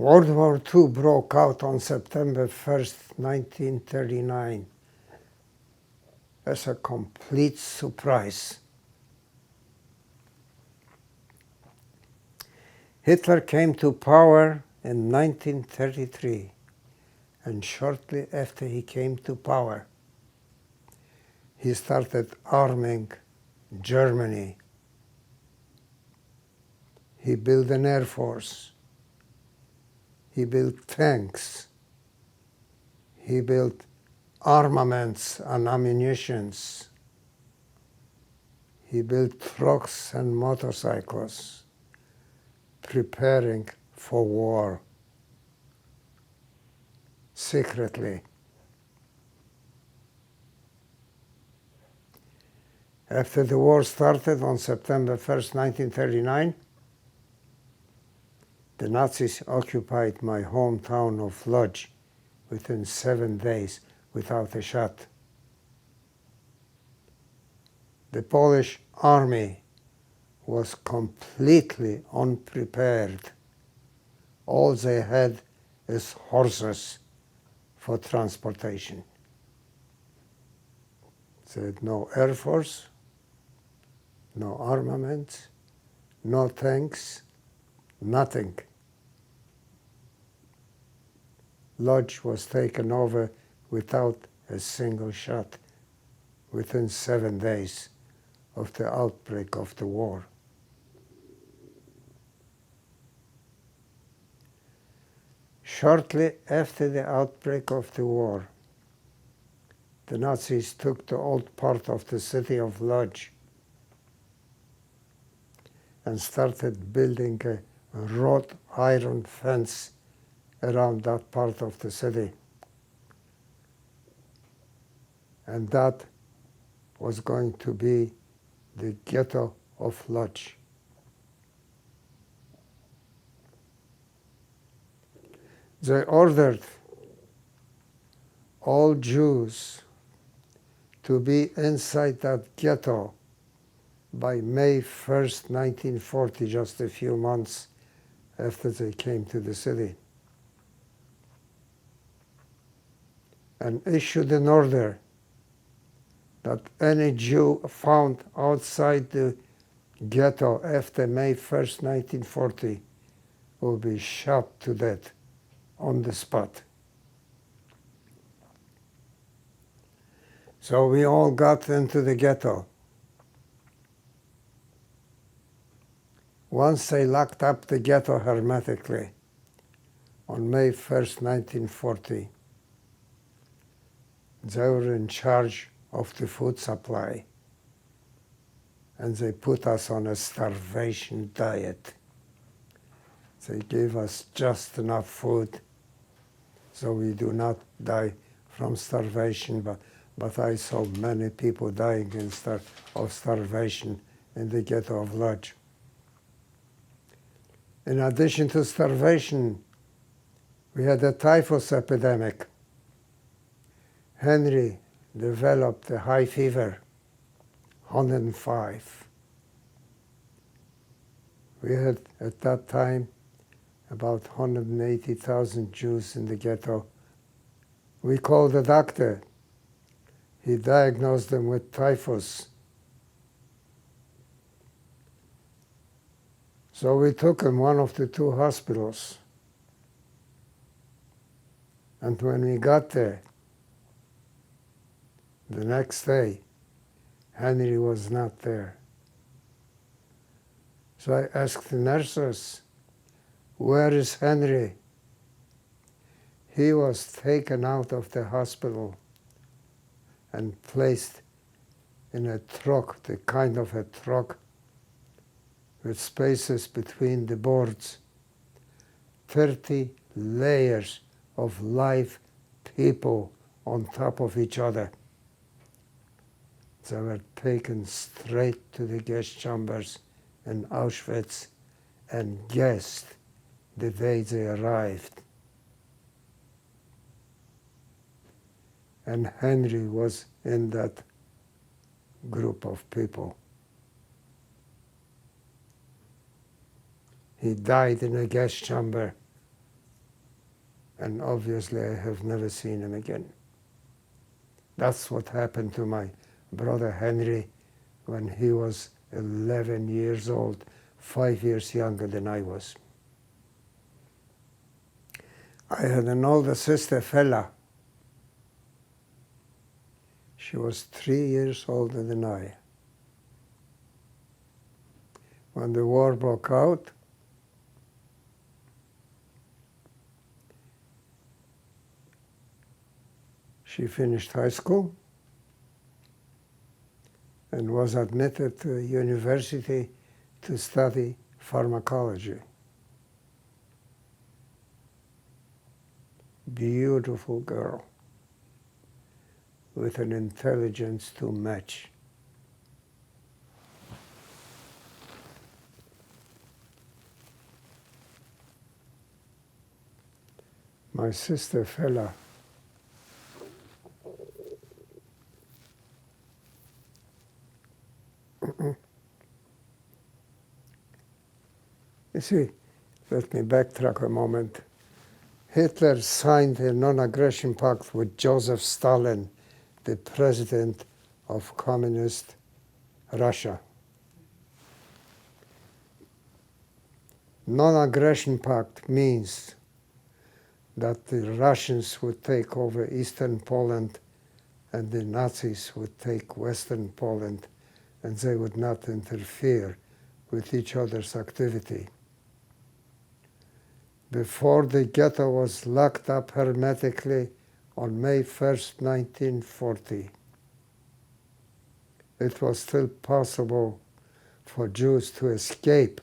World War II broke out on September 1st, 1939, as a complete surprise. Hitler came to power in 1933, and shortly after he came to power, he started arming Germany. He built an air force. He built tanks. He built armaments and ammunitions. He built trucks and motorcycles, preparing for war secretly. After the war started on September 1st, 1939, the Nazis occupied my hometown of Lodz within 7 days without a shot. The Polish army was completely unprepared. All they had is horses for transportation. They had no air force, no armaments, no tanks, nothing. Lodz was taken over without a single shot within 7 days of the outbreak of the war. Shortly after the outbreak of the war, the Nazis took the old part of the city of Lodz and started building a wrought iron fence around that part of the city. And that was going to be the ghetto of Lodz. They ordered all Jews to be inside that ghetto by May 1st, 1940, just a few months after they came to the city, and issued an order that any Jew found outside the ghetto after May 1st, 1940 will be shot to death on the spot. So we all got into the ghetto. Once they locked up the ghetto hermetically on May 1st, 1940, they were in charge of the food supply, and they put us on a starvation diet. They gave us just enough food so we do not die from starvation, but I saw many people dying of starvation in the ghetto of Lodz. In addition to starvation, we had a typhus epidemic. Henry developed a high fever, 105. We had, at that time, about 180,000 Jews in the ghetto. We called the doctor. He diagnosed them with typhus. So we took him one of the two hospitals. And when we got there, the next day, Henry was not there. So I asked the nurses, "Where is Henry?" He was taken out of the hospital and placed in a truck, the kind of a truck with spaces between the boards, 30 layers of live people on top of each other. They were taken straight to the gas chambers in Auschwitz and gassed the day they arrived. And Henry was in that group of people. He died in a gas chamber and obviously I have never seen him again. That's what happened to my brother Henry when he was 11 years old, 5 years younger than I was. I had an older sister, Fela. She was 3 years older than I. When the war broke out, she finished high school and was admitted to a university to study pharmacology. Beautiful girl with an intelligence to match. My sister Fela you see, let me backtrack a moment. Hitler signed a non-aggression pact with Joseph Stalin, the president of communist Russia. Non-aggression pact means that the Russians would take over Eastern Poland and the Nazis would take Western Poland, and they would not interfere with each other's activity. Before the ghetto was locked up hermetically on May 1st, 1940, it was still possible for Jews to escape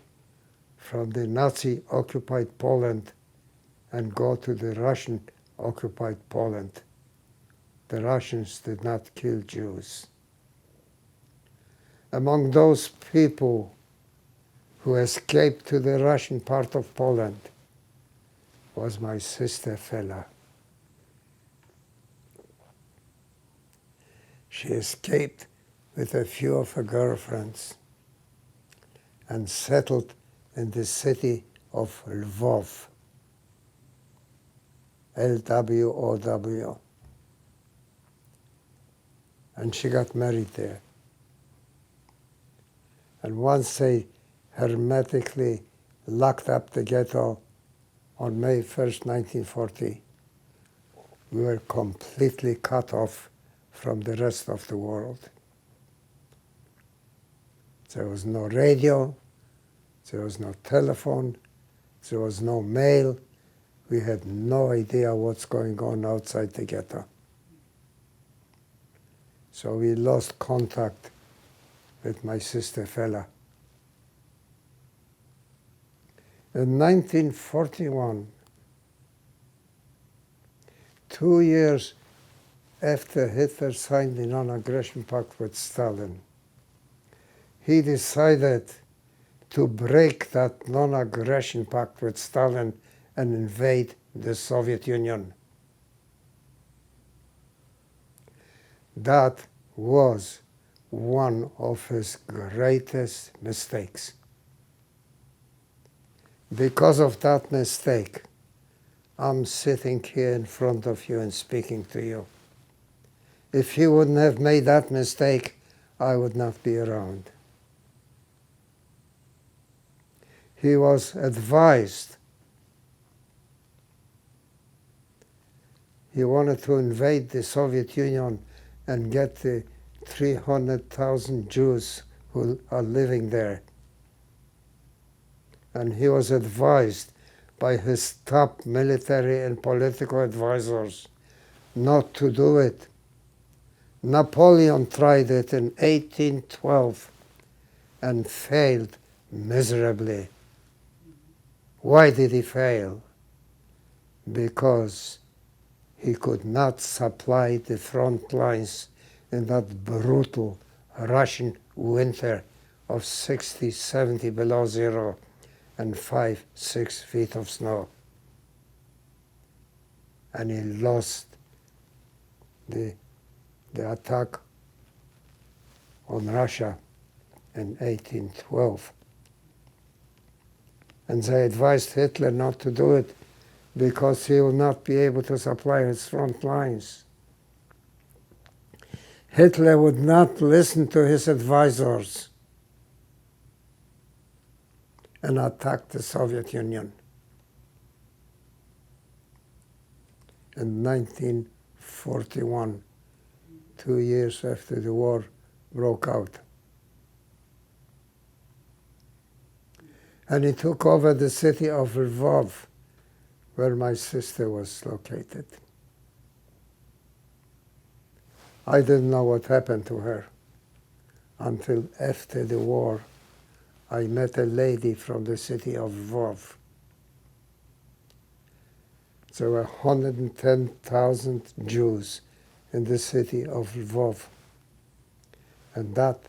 from the Nazi-occupied Poland and go to the Russian-occupied Poland. The Russians did not kill Jews. Among those people who escaped to the Russian part of Poland was my sister Fela. She escaped with a few of her girlfriends and settled in the city of Lwów, L-W-O-W. And she got married there. And once they hermetically locked up the ghetto on May 1st, 1940, we were completely cut off from the rest of the world. There was no radio, there was no telephone, there was no mail. We had no idea what's going on outside the ghetto. So we lost contact with my sister Fela. In 1941, 2 years after Hitler signed the non-aggression pact with Stalin, he decided to break that non-aggression pact with Stalin and invade the Soviet Union. That was one of his greatest mistakes. Because of that mistake, I'm sitting here in front of you and speaking to you. If he wouldn't have made that mistake, I would not be around. He was advised. He wanted to invade the Soviet Union and get the 300,000 Jews who are living there. And he was advised by his top military and political advisors not to do it. Napoleon tried it in 1812 and failed miserably. Why did he fail? Because he could not supply the front lines in that brutal Russian winter of 60, 70 below zero and 5, 6 feet of snow. And he lost the attack on Russia in 1812. And they advised Hitler not to do it because he will not be able to supply his front lines. Hitler would not listen to his advisors and attacked the Soviet Union. In 1941, 2 years after the war broke out. And he took over the city of Lvov, where my sister was located. I didn't know what happened to her until after the war. I met a lady from the city of Lvov. There were 110,000 Jews in the city of Lvov. And that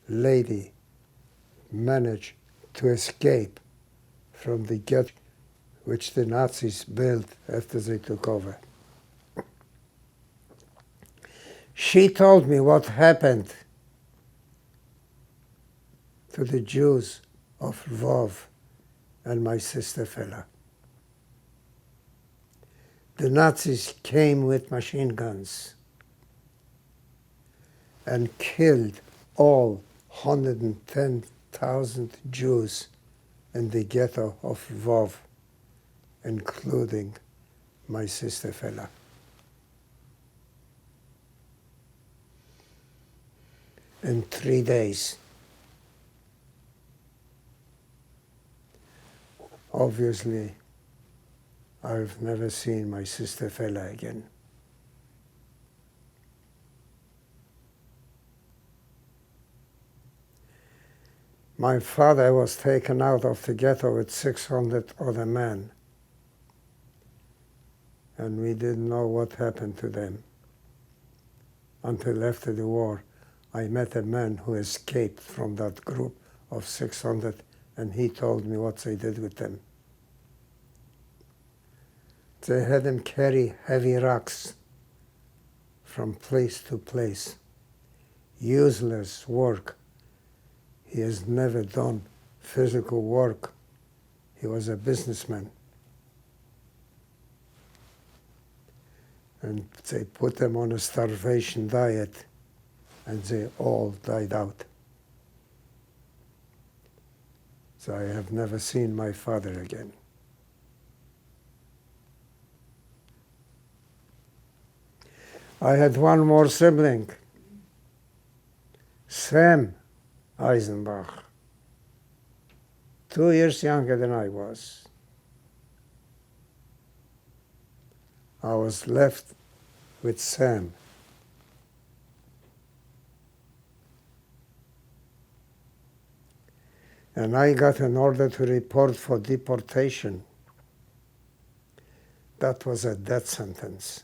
lady managed to escape from the ghetto which the Nazis built after they took over. She told me what happened to the Jews of Lvov and my sister Fela. The Nazis came with machine guns and killed all 110,000 Jews in the ghetto of Lvov, including my sister Fela. In 3 days. Obviously, I've never seen my sister Fela again. My father was taken out of the ghetto with 600 other men, and we didn't know what happened to them. Until after the war, I met a man who escaped from that group of 600, and he told me what they did with them. They had him carry heavy rocks from place to place. Useless work. He has never done physical work. He was a businessman. And they put them on a starvation diet, and they all died out. So I have never seen my father again. I had one more sibling, Sam Eisenbach, 2 years younger than I was. I was left with Sam. And I got an order to report for deportation. That was a death sentence.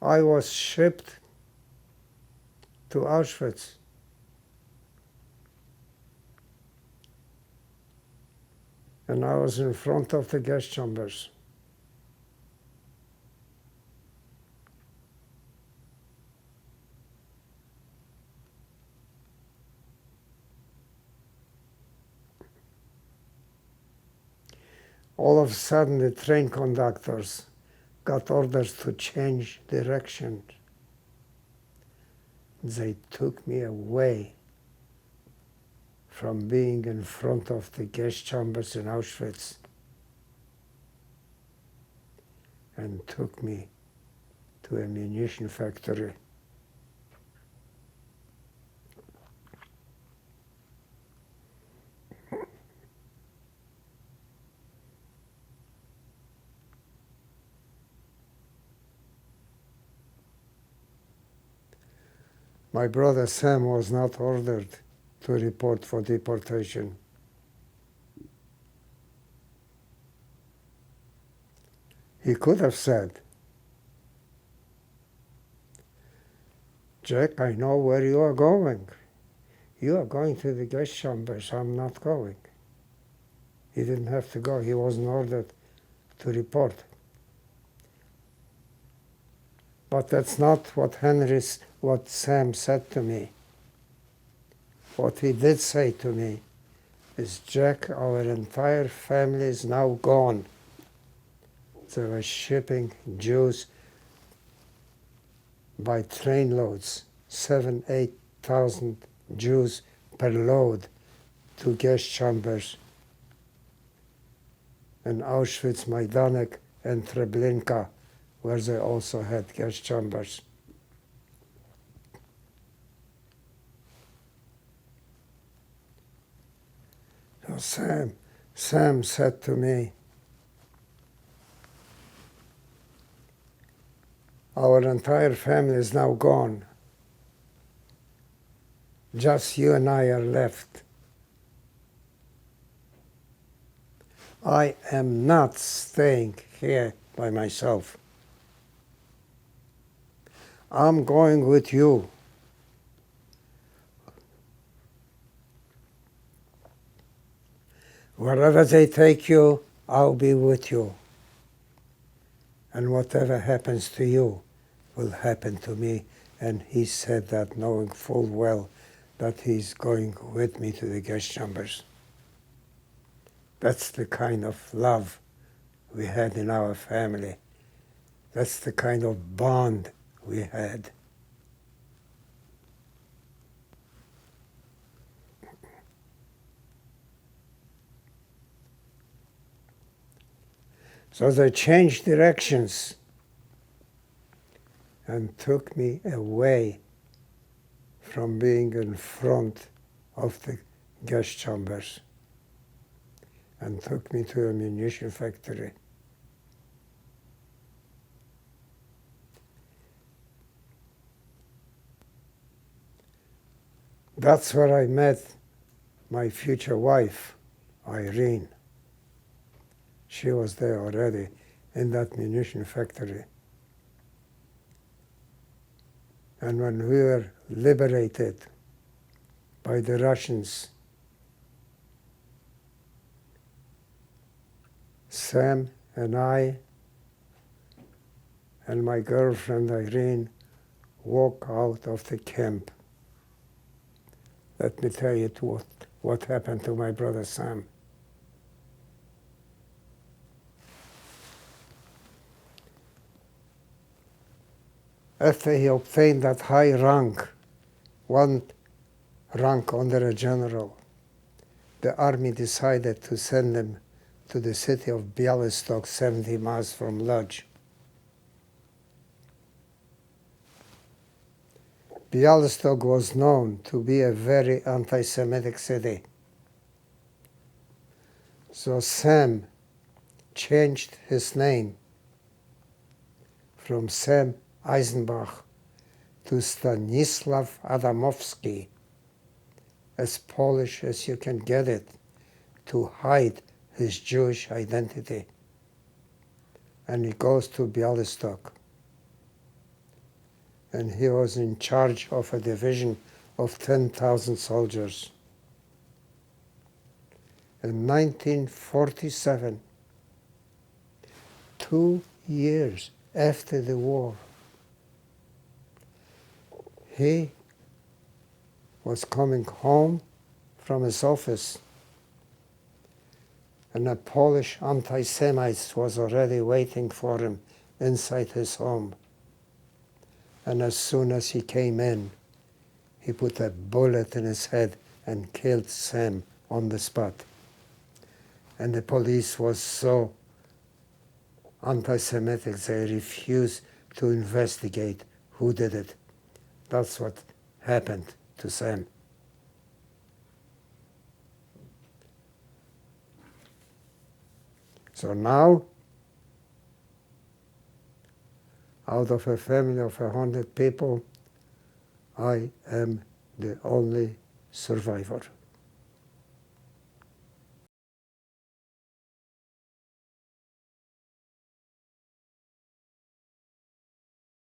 I was shipped to Auschwitz. And I was in front of the gas chambers. All of a sudden, the train conductors got orders to change direction. They took me away from being in front of the gas chambers in Auschwitz and took me to a munition factory. My brother Sam was not ordered to report for deportation. He could have said, "Jack, I know where you are going. You are going to the gas chambers. I'm not going." He didn't have to go. He wasn't ordered to report. But that's not what Sam said to me. What he did say to me is Jack, our entire family is now gone. They were shipping Jews by trainloads, 8,000 Jews per load to gas chambers in Auschwitz, Majdanek, and Treblinka, where they also had gas chambers. So Sam said to me, our entire family is now gone. Just you and I are left. I am not staying here by myself. I'm going with you. Wherever they take you, I'll be with you. And whatever happens to you will happen to me. And he said that knowing full well that he's going with me to the gas chambers. That's the kind of love we had in our family. That's the kind of bond we had. So they changed directions and took me away from being in front of the gas chambers and took me to a munition factory. That's where I met my future wife, Irene. She was there already in that munition factory. And when we were liberated by the Russians, Sam and I and my girlfriend Irene walked out of the camp. Let me tell you what happened to my brother Sam. After he obtained that high rank, one rank under a general, the army decided to send him to the city of Bialystok, 70 miles from Lodz. Bialystok was known to be a very anti-Semitic city. So Sam changed his name from Sam Eisenbach to Stanisław Adamowski, as Polish as you can get it, to hide his Jewish identity. And he goes to Bialystok. And he was in charge of a division of 10,000 soldiers. In 1947, 2 years after the war, he was coming home from his office, and a Polish anti-Semite was already waiting for him inside his home. And as soon as he came in, he put a bullet in his head and killed Sam on the spot. And the police was so anti-Semitic, they refused to investigate who did it. That's what happened to Sam. So now, out of a family of 100 people, I am the only survivor.